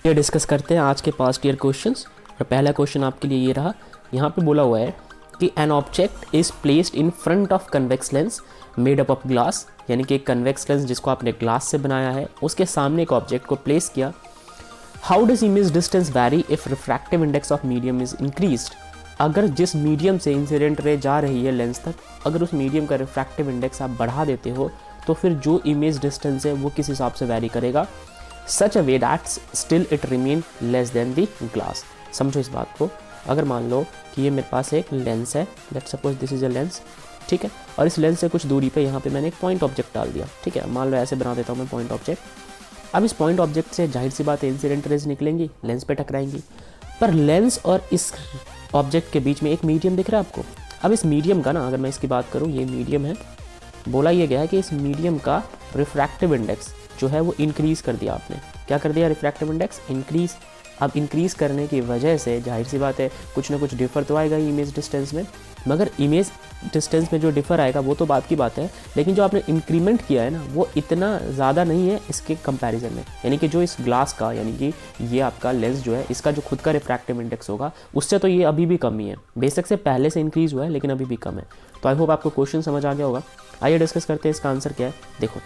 ये डिस्कस करते हैं आज के पास्ट ईयर क्वेश्चंस। और पहला क्वेश्चन आपके लिए ये रहा। यहाँ पे बोला हुआ है कि an object is placed in front of convex lens made up of glass, यानी कि एक कन्वेक्स लेंस जिसको आपने ग्लास से बनाया है, उसके सामने एक ऑब्जेक्ट को प्लेस किया। How does image distance vary if refractive index of medium is increased. अगर जिस मीडियम से इंसिडेंट रे जा रही है लेंस तक, अगर उस मीडियम का रिफ्रैक्टिव इंडेक्स आप बढ़ा देते हो तो फिर जो इमेज डिस्टेंस है वो किस हिसाब से वैरी करेगा। Such a way that still it remain less than the glass. समझो इस बात को। अगर मान लो कि ये मेरे पास एक लेंस है, let's suppose this is a lens, ठीक है, और इस लेंस से कुछ दूरी पे यहाँ पे मैंने एक पॉइंट ऑब्जेक्ट डाल दिया, ठीक है, मान लो ऐसे बना देता हूँ मैं पॉइंट ऑब्जेक्ट। अब इस पॉइंट ऑब्जेक्ट से जाहिर सी बात है इंसिडेंट रेज निकलेंगी, लेंस पे टकराएंगी, पर लेंस और इस ऑब्जेक्ट के बीच में एक मीडियम दिख रहा है आपको। अब इस मीडियम का ना, अगर मैं इसकी बात करूँ, ये मीडियम है, बोला ये गया है कि इस मीडियम का रिफ्रैक्टिव इंडेक्स जो है वो इंक्रीज़ कर दिया आपने। क्या कर दिया? Refractive index increase. अब इंक्रीज़ करने की वजह से जाहिर सी बात है कुछ ना कुछ डिफ़र तो आएगा ही इमेज डिस्टेंस में, मगर इमेज डिस्टेंस में जो डिफ़र आएगा वो तो बात की बात है, लेकिन जो आपने इंक्रीमेंट किया है ना वो इतना ज़्यादा नहीं है इसके कंपैरिजन में। यानी कि जो इस ग्लास का, यानी कि ये आपका लेंस जो है, इसका जो खुद का रिफ्रैक्टिव इंडेक्स होगा उससे तो ये अभी भी कम ही है, बेशक से पहले से इंक्रीज़ हुआ है लेकिन अभी भी कम है। तो आई होप आपको क्वेश्चन समझ आ गया होगा। आइए डिस्कस करते हैं इसका आंसर क्या है। देखो,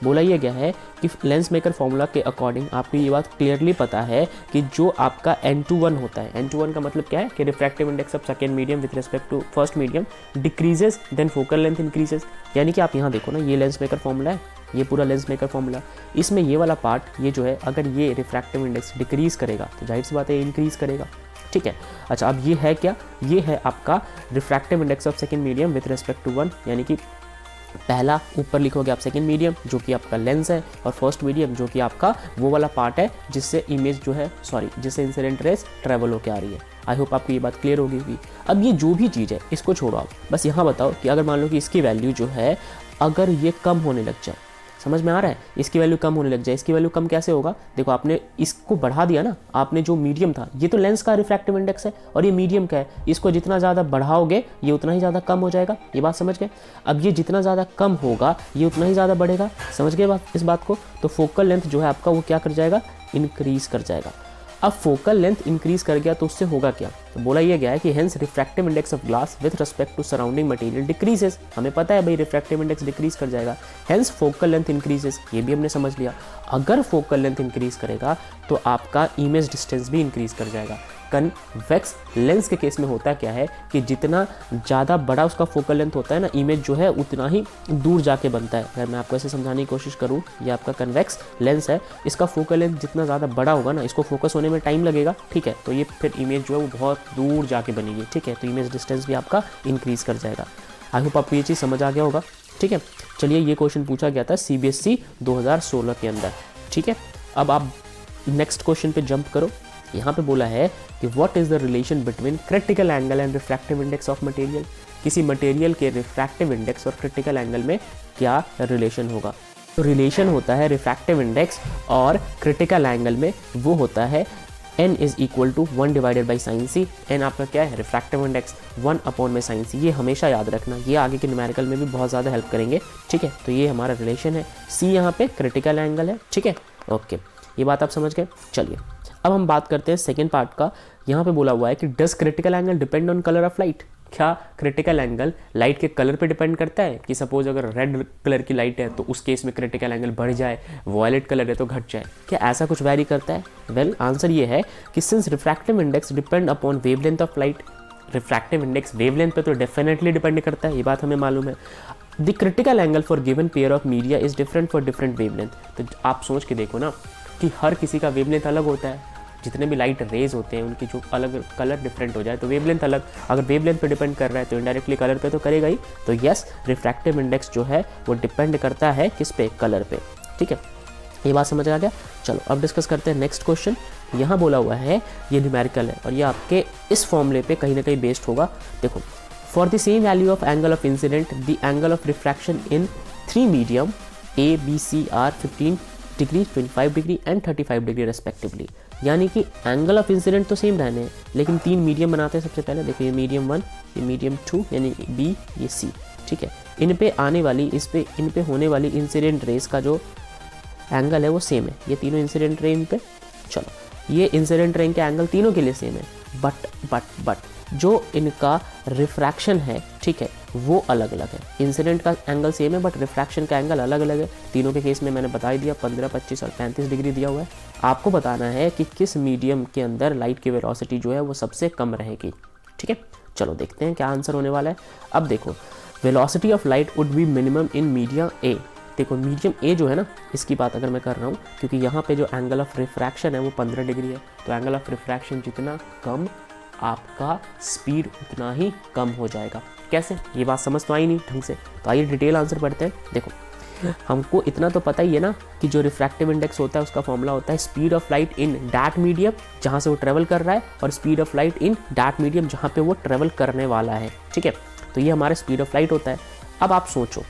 बोला ये गया है कि लेंस मेकर फॉर्मूला के अकॉर्डिंग आपको ये बात क्लियरली पता है कि जो आपका N21 होता है, N21 का मतलब क्या है कि refractive index of second medium with respect to first medium decreases then focal length increases. यानी कि आप यहाँ देखो ना, ये लेंस मेकर फॉर्मूला है, ये पूरा लेंस मेकर फॉर्मूला, इसमें ये वाला पार्ट ये जो है, अगर ये रिफ्रैक्टिव इंडेक्स डिक्रीज करेगा तो जाहिर सी बात है इंक्रीज करेगा, ठीक है। अच्छा, अब ये है क्या? ये है आपका refractive index of second medium with respect to 1, यानी कि पहला ऊपर लिखोगे आप सेकेंड मीडियम जो कि आपका लेंस है, और फर्स्ट मीडियम जो कि आपका वो वाला पार्ट है जिससे इमेज जो है, जिससे इंसिडेंट रेस ट्रेवल होकर आ रही है। आई होप आपको ये बात क्लियर होगी भी। अब ये जो भी चीज़ है इसको छोड़ो, आप बस यहाँ बताओ कि अगर मान लो कि इसकी वैल्यू जो है अगर ये कम होने लग जाए, समझ में आ रहा है, इसकी वैल्यू कम होने लग जाए, इसकी वैल्यू कम कैसे होगा? देखो, आपने इसको बढ़ा दिया ना, आपने जो मीडियम था, ये तो लेंस का रिफ्रैक्टिव इंडेक्स है और ये मीडियम का है, इसको जितना ज़्यादा बढ़ाओगे ये उतना ही ज़्यादा कम हो जाएगा। ये बात समझ गए? अब ये जितना ज़्यादा कम होगा ये उतना ही ज़्यादा बढ़ेगा। समझ गए इस बात को? तो फोकल लेंथ जो है आपका वो क्या कर जाएगा? इंक्रीज कर जाएगा। अब फोकल लेंथ इंक्रीज कर गया तो उससे होगा क्या? तो बोला यह गया है कि hence refractive index of glass with respect to surrounding material decreases. हमें पता है भाई रिफ्रैक्टिव इंडेक्स डिक्रीज कर जाएगा, हेंस फोकल लेंथ इंक्रीजेस, ये भी हमने समझ लिया। अगर फोकल लेंथ इंक्रीज करेगा तो आपका इमेज डिस्टेंस भी इंक्रीज कर जाएगा। कन्वेक्स लेंस के केस में होता क्या है कि जितना ज़्यादा बड़ा उसका फोकल लेंथ होता है ना, इमेज जो है उतना ही दूर जाके बनता है। अगर मैं आपको ऐसे समझाने की कोशिश करूँ, ये आपका कन्वेक्स लेंस है, इसका फोकल लेंथ जितना ज़्यादा बड़ा होगा ना, इसको फोकस होने में टाइम लगेगा, ठीक है, तो ये फिर इमेज जो है वो बहुत दूर जाके बनेगी, ठीक है, तो इमेज डिस्टेंस भी आपका इंक्रीज़ कर जाएगा। आई होप आपको ये चीज़ समझ आ गया होगा, ठीक है। चलिए, ये क्वेश्चन पूछा गया था CBSE 2016 के अंदर, ठीक है। अब आप नेक्स्ट क्वेश्चन पे जंप करो। यहाँ पे बोला है कि what is the relation between critical angle and refractive index of material. किसी मटेरियल के रिफ्रैक्टिव इंडेक्स और क्रिटिकल एंगल में क्या रिलेशन होगा? तो रिलेशन होता है रिफ्रैक्टिव इंडेक्स और क्रिटिकल एंगल में, वो होता है n is equal to 1 divided by sine C. n आपका क्या है? रिफ्रैक्टिव इंडेक्स, 1 अपॉन में साइन सी। ये हमेशा याद रखना, ये आगे के न्यूमेरिकल में भी बहुत ज़्यादा हेल्प करेंगे, ठीक है। तो ये हमारा रिलेशन है, c यहाँ पे क्रिटिकल एंगल है, ठीक है, ओके, ये बात आप समझ गए। चलिए, अब हम बात करते हैं सेकेंड पार्ट का। यहाँ पे बोला हुआ है कि does critical angle depend on colour of light. क्या क्रिटिकल एंगल लाइट के कलर पे डिपेंड करता है? कि सपोज अगर रेड कलर की लाइट है तो उस केस में क्रिटिकल एंगल बढ़ जाए, वॉयलेट कलर है तो घट जाए, क्या ऐसा कुछ वैरी करता है? वेल, आंसर ये है कि since refractive index depend upon wavelength of light, refractive index wavelength पे तो डेफिनेटली डिपेंड करता है, ये बात हमें मालूम है। The critical angle for given pair of media is different for different wavelength. तो आप सोच के देखो ना कि हर किसी का वेवलेंथ अलग होता है, जितने भी लाइट रेज होते हैं उनकी जो अलग कलर डिफरेंट हो जाए तो वेवलेंथ अलग, अगर वेवलेंथ पे डिपेंड कर रहा है तो इनडायरेक्टली कलर पे तो करेगा ही। तो यस, रिफ्रैक्टिव इंडेक्स जो है वो डिपेंड करता है किस पे? कलर पे, ठीक है, ये बात समझ आ गया। चलो, अब डिस्कस करते हैं नेक्स्ट क्वेश्चन। यहाँ बोला हुआ है, ये न्यूमेरिकल है और ये आपके इस फॉर्मूले पे कहीं ना कहीं बेस्ड होगा। देखो, for the same value of angle of incidence the angle of refraction in 3 medium A, B, C are 15 degree, 25 degree and 35 degree respectively. यानी कि एंगल ऑफ इंसिडेंट तो सेम रहने हैं, लेकिन 3 मीडियम बनाते हैं। सबसे पहले देखो, ये मीडियम 1, ये मीडियम 2 यानी B, ये C, ठीक है। इन पे आने वाली, इन पे होने वाली इंसिडेंट रेस का जो एंगल है वो सेम है, ये तीनों इंसिडेंट रे इन पे। चलो, ये इंसिडेंट रेंज के एंगल तीनों के लिए सेम है, बट जो इनका रिफ्रैक्शन है, ठीक है, वो अलग अलग है। इंसिडेंट का एंगल सेम है बट रिफ्रैक्शन का एंगल अलग अलग है। तीनों के केस में मैंने बता ही दिया, 15, 25 और 35 डिग्री दिया हुआ है। आपको बताना है कि किस मीडियम के अंदर लाइट की वेलोसिटी जो है वो सबसे कम रहेगी, ठीक है। चलो देखते हैं क्या आंसर होने वाला है। अब देखो, velocity of light would be minimum in medium ए। देखो मीडियम ए जो है ना, इसकी बात अगर मैं कर रहा हूँ, क्योंकि यहाँ पे जो एंगल ऑफ रिफ्रैक्शन है वो 15 डिग्री है, तो एंगल ऑफ रिफ्रैक्शन जितना कम आपका स्पीड उतना ही कम हो जाएगा। कैसे, ये बात समझ तो आई नहीं ढंग से, तो आइए डिटेल आंसर पढ़ते हैं। देखो हमको इतना तो पता ही है ना कि जो रिफ्रैक्टिव इंडेक्स होता है उसका फॉर्मूला होता है speed of light in that medium जहाँ से वो ट्रेवल कर रहा है, और speed of light in that medium जहाँ पे वो ट्रेवल करने वाला है, ठीक है। तो ये हमारा स्पीड ऑफ लाइट होता है। अब आप सोचो,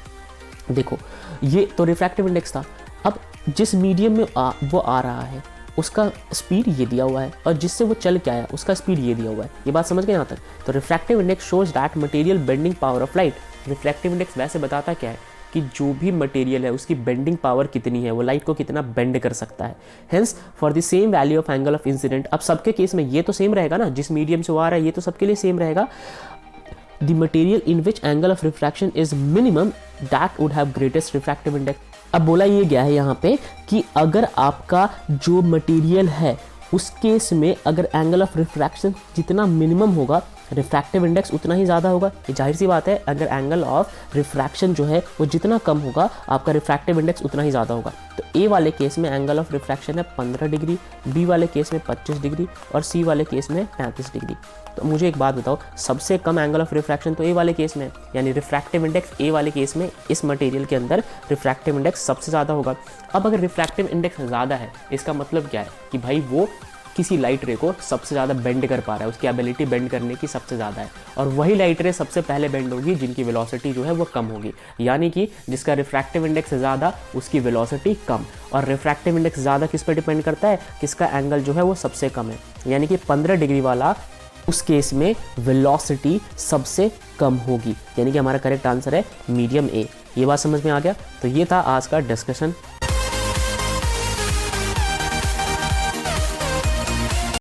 देखो ये तो रिफ्रैक्टिव इंडेक्स था, अब जिस मीडियम में वो आ रहा है उसका स्पीड ये दिया हुआ है, और जिससे वो चल के आया उसका स्पीड ये दिया हुआ है। ये बात समझ गए यहाँ तक। तो refractive index shows that material bending power of light. Refractive index वैसे बताता क्या है कि जो भी मटेरियल है उसकी बेंडिंग पावर कितनी है, वो लाइट को कितना बेंड कर सकता है। Hence for the same value of angle of incident, अब सबके केस में ये तो सेम रहेगा ना, जिस मीडियम से वो आ रहा है ये तो सबके लिए सेम रहेगा। The material in which angle of refraction is minimum that would have greatest refractive index. अब बोला ये गया है यहाँ पे कि अगर आपका जो मटेरियल है उस केस में अगर एंगल ऑफ रिफ्रैक्शन जितना मिनिमम होगा, रिफ्रैक्टिव इंडेक्स उतना ही ज़्यादा होगा। ये जाहिर सी बात है, अगर एंगल ऑफ रिफ्रैक्शन जो है वो जितना कम होगा आपका रिफ्रैक्टिव इंडेक्स उतना ही ज़्यादा होगा। तो ए वाले केस में एंगल ऑफ रिफ्रैक्शन है 15 डिग्री, बी वाले केस में 25 डिग्री और सी वाले केस में 35 डिग्री। तो मुझे एक बात बताओ, सबसे कम एंगल ऑफ रिफ्रैक्शन तो ए वाले केस में है, यानी रिफ्रैक्टिव इंडेक्स ए वाले केस में इस मटेरियल के अंदर रिफ्रैक्टिव इंडेक्स सबसे ज़्यादा होगा। अब अगर रिफ्रैक्टिव इंडेक्स ज़्यादा है, इसका मतलब क्या है कि भाई वो किसी लाइट रे को सबसे ज़्यादा बेंड कर पा रहा है, उसकी एबिलिटी बेंड करने की सबसे ज़्यादा है, और वही लाइट रे सबसे पहले बेंड होगी जिनकी वेलोसिटी जो है वो कम होगी। यानी कि जिसका रिफ्रैक्टिव इंडेक्स ज़्यादा उसकी वेलोसिटी कम, और रिफ्रैक्टिव इंडेक्स ज़्यादा किस पर डिपेंड करता है, किसका एंगल जो है वो सबसे कम है, यानी कि 15 डिग्री वाला उस केस में वेलोसिटी सबसे कम होगी, यानी कि हमारा करेक्ट आंसर है मीडियम ए। ये बात समझ में आ गया। तो ये था आज का डिस्कशन।